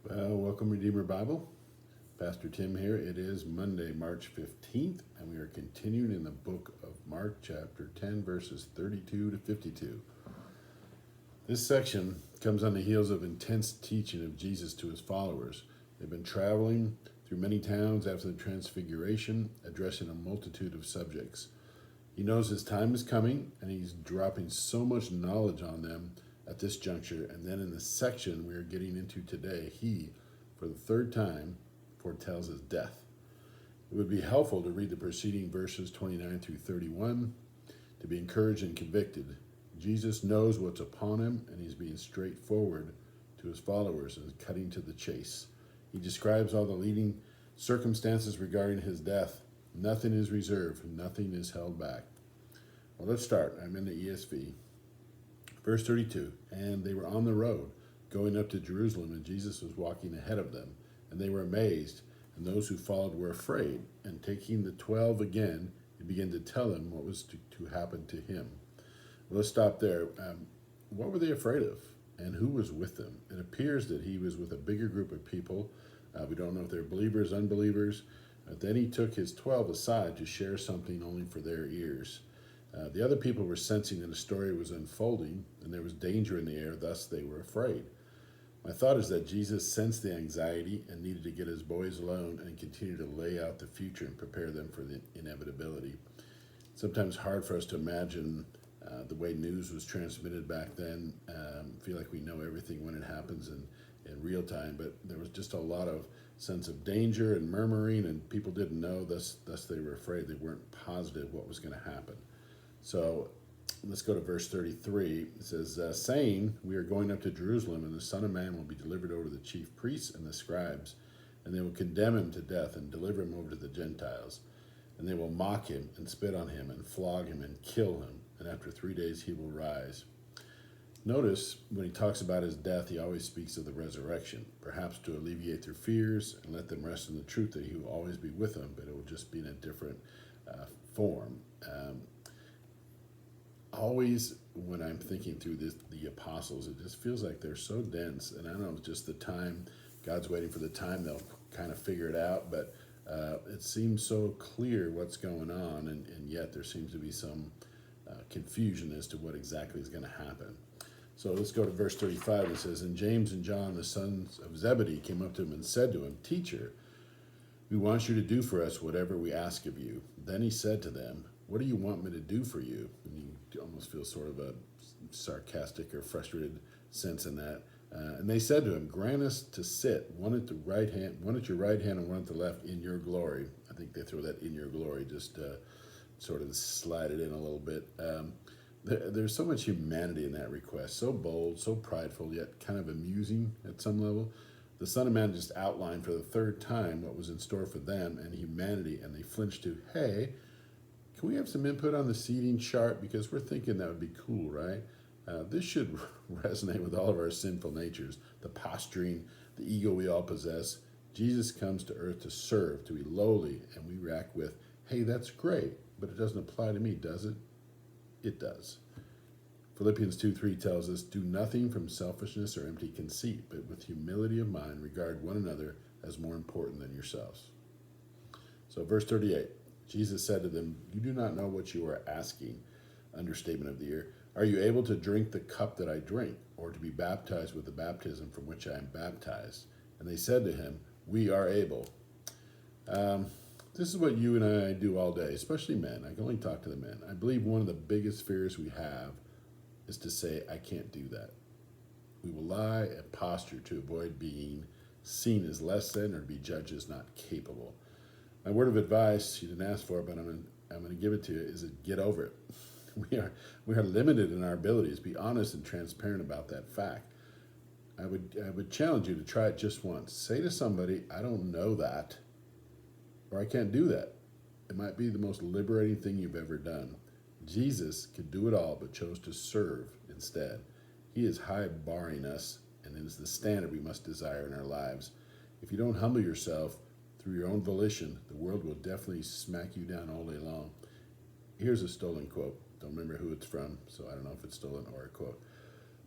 Well, welcome, Redeemer Bible. Pastor Tim here. It is Monday, March 15th, and we are continuing in the book of Mark, chapter 10, verses 32 to 52. This section comes on the heels of intense teaching of Jesus to his followers. They've been traveling through many towns after the Transfiguration, addressing a multitude of subjects. He knows his time is coming, and he's dropping so much knowledge on them at this juncture. And then in the section we are getting into today, he, for the third time, foretells his death. It would be helpful to read the preceding verses 29 through 31 to be encouraged and convicted. Jesus knows what's upon him, and he's being straightforward to his followers and cutting to the chase. He describes all the leading circumstances regarding his death. Nothing is reserved, nothing is held back. Well, let's start. I'm in the ESV. Verse 32, and they were on the road, going up to Jerusalem, and Jesus was walking ahead of them. And they were amazed, and those who followed were afraid. And taking the 12 again, he began to tell them what was to happen to him. Well, let's stop there. What were they afraid of? And who was with them? It appears that he was with a bigger group of people. We don't know if they're believers, unbelievers. Then he took his 12 aside to share something only for their ears. The other people were sensing that a story was unfolding and there was danger in the air, thus they were afraid. My thought is that Jesus sensed the anxiety and needed to get his boys alone and continue to lay out the future and prepare them for the inevitability. It's sometimes hard for us to imagine the way news was transmitted back then. Feel like we know everything when it happens in real time, but there was just a lot of sense of danger and murmuring, and people didn't know, thus they were afraid. They weren't positive what was going to happen. So let's go to verse 33. It says, saying, we are going up to Jerusalem, and the Son of Man will be delivered over to the chief priests and the scribes, and they will condemn him to death and deliver him over to the Gentiles. And they will mock him and spit on him and flog him and kill him, and after 3 days he will rise. Notice when he talks about his death, he always speaks of the resurrection, perhaps to alleviate their fears and let them rest in the truth that he will always be with them, but it will just be in a different form. Always when I'm thinking through the apostles, it just feels like they're so dense, and I don't know, it's just the time. God's waiting for the time they'll kind of figure it out, but it seems so clear what's going on, and yet there seems to be some confusion as to what exactly is going to happen. So let's go to verse 35. It says, and James and John, the sons of Zebedee, came up to him and said to him, Teacher, we want you to do for us whatever we ask of you. Then he said to them, what do you want me to do for you? And you almost feel sort of a sarcastic or frustrated sense in that. And they said to him, grant us to sit, one at your right hand and one at the left in your glory. I think they throw that in your glory, just sort of slide it in a little bit. There's so much humanity in that request, so bold, so prideful, yet kind of amusing at some level. The Son of Man just outlined for the third time what was in store for them and humanity, and they flinched to, hey, can we have some input on the seating chart? Because we're thinking that would be cool, right? This should resonate with all of our sinful natures, the posturing, the ego we all possess. Jesus comes to earth to serve, to be lowly, and we react with, hey, that's great, but it doesn't apply to me, does it? It does. Philippians 2:3 tells us, do nothing from selfishness or empty conceit, but with humility of mind regard one another as more important than yourselves. So verse 38, Jesus said to them, you do not know what you are asking. Understatement of the year. Are you able to drink the cup that I drink, or to be baptized with the baptism from which I am baptized? And they said to him, we are able. This is what you and I do all day, especially men. I can only talk to the men. I believe one of the biggest fears we have is to say, I can't do that. We will lie and posture to avoid being seen as less than or to be judged as not capable. My word of advice, you didn't ask for it, but I'm going to give it to you, is get over it. We are limited in our abilities. Be honest and transparent about that fact. I would challenge you to try it just once. Say to somebody, I don't know that, or I can't do that. It might be the most liberating thing you've ever done. Jesus could do it all, but chose to serve instead. He is high barring us, and it is the standard we must desire in our lives. If you don't humble yourself through your own volition, the world will definitely smack you down all day long. Here's a stolen quote. Don't remember who it's from, so I don't know if it's stolen or a quote.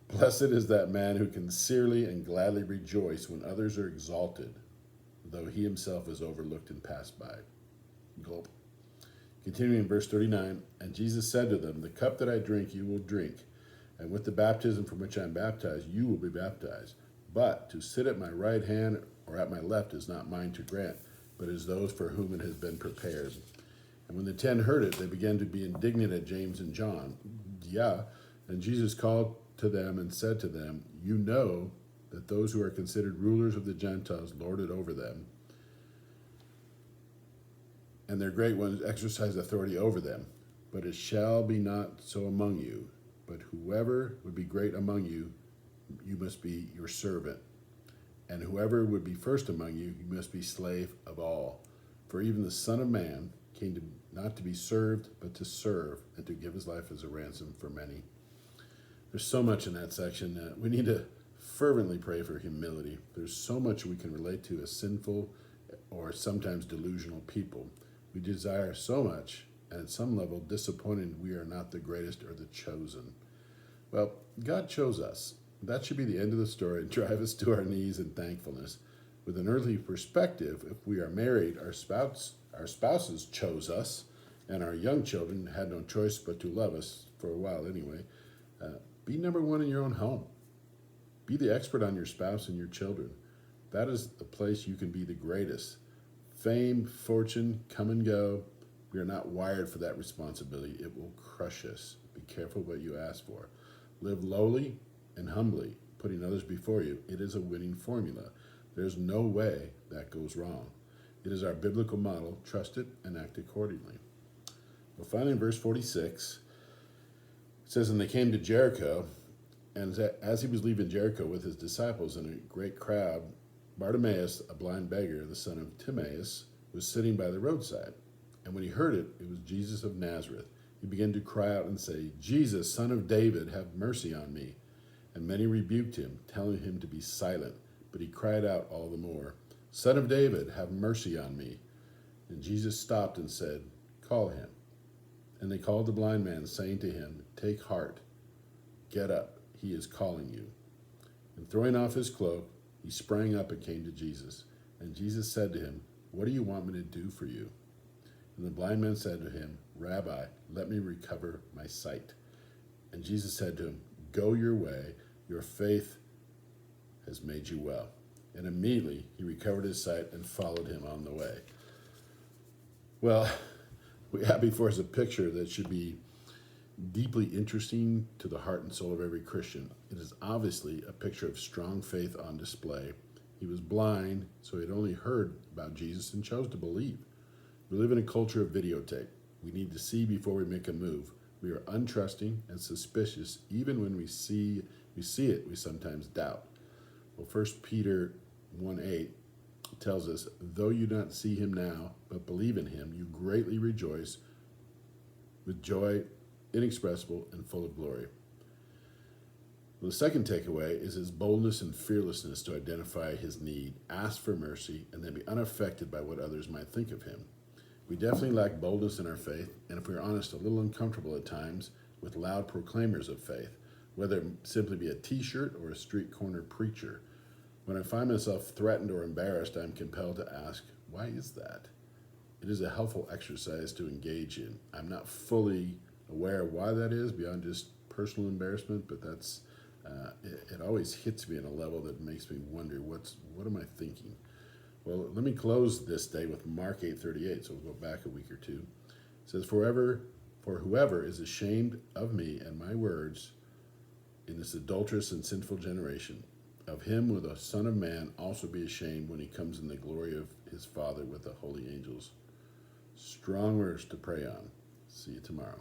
Blessed is that man who can sincerely and gladly rejoice when others are exalted, though he himself is overlooked and passed by. Gulp. Continuing in verse 39, and Jesus said to them, the cup that I drink you will drink, and with the baptism from which I am baptized you will be baptized. But to sit at my right hand or at my left is not mine to grant, but is those for whom it has been prepared. And when the 10 heard it, they began to be indignant at James and John. Yeah, and Jesus called to them and said to them, you know that those who are considered rulers of the Gentiles lord it over them, and their great ones exercise authority over them. But it shall be not so among you. But whoever would be great among you, you must be your servant. And whoever would be first among you, you must be slave of all. For even the Son of Man came to, not to be served, but to serve, and to give his life as a ransom for many. There's so much in that section. We need to fervently pray for humility. There's so much we can relate to as sinful or sometimes delusional people. We desire so much, and at some level disappointed we are not the greatest or the chosen. Well, God chose us. That should be the end of the story and drive us to our knees in thankfulness. With an earthly perspective, if we are married, our spouses chose us, and our young children had no choice but to love us, for a while anyway. Be number one in your own home. Be the expert on your spouse and your children. That is the place you can be the greatest. Fame, fortune, come and go. We are not wired for that responsibility. It will crush us. Be careful what you ask for. Live lowly and humbly, putting others before you. It is a winning formula. There's no way that goes wrong. It is our biblical model. Trust it and act accordingly. Well, finally, in verse 46, it says, and they came to Jericho, and as he was leaving Jericho with his disciples and a great crowd, Bartimaeus, a blind beggar, the son of Timaeus, was sitting by the roadside. And when he heard it, it was Jesus of Nazareth. He began to cry out and say, Jesus, son of David, have mercy on me. And many rebuked him, telling him to be silent. But he cried out all the more, Son of David, have mercy on me. And Jesus stopped and said, call him. And they called the blind man, saying to him, take heart, get up, he is calling you. And throwing off his cloak, he sprang up and came to Jesus. And Jesus said to him, what do you want me to do for you? And the blind man said to him, Rabbi, let me recover my sight. And Jesus said to him, go your way, your faith has made you well. And immediately he recovered his sight and followed him on the way. Well, we have before us a picture that should be deeply interesting to the heart and soul of every Christian. It is obviously a picture of strong faith on display. He was blind, so he had only heard about Jesus and chose to believe. We live in a culture of videotape. We need to see before we make a move. We are untrusting and suspicious. Even when we see it, we sometimes doubt. Well, 1 Peter 1:8 tells us, though you do not see him now, but believe in him, you greatly rejoice with joy inexpressible and full of glory. Well, the second takeaway is his boldness and fearlessness to identify his need, ask for mercy, and then be unaffected by what others might think of him. We definitely lack boldness in our faith, and if we're honest, a little uncomfortable at times with loud proclaimers of faith, whether it simply be a t-shirt or a street corner preacher. When I find myself threatened or embarrassed, I'm compelled to ask, why is that? It is a helpful exercise to engage in. I'm not fully aware of why that is beyond just personal embarrassment, but that's it always hits me on a level that makes me wonder, what am I thinking? Well, let me close this day with Mark 8:38, so we'll go back a week or two. It says, for whoever is ashamed of me and my words in this adulterous and sinful generation, of him will the Son of Man also be ashamed when he comes in the glory of his Father with the holy angels. Strong words to pray on. See you tomorrow.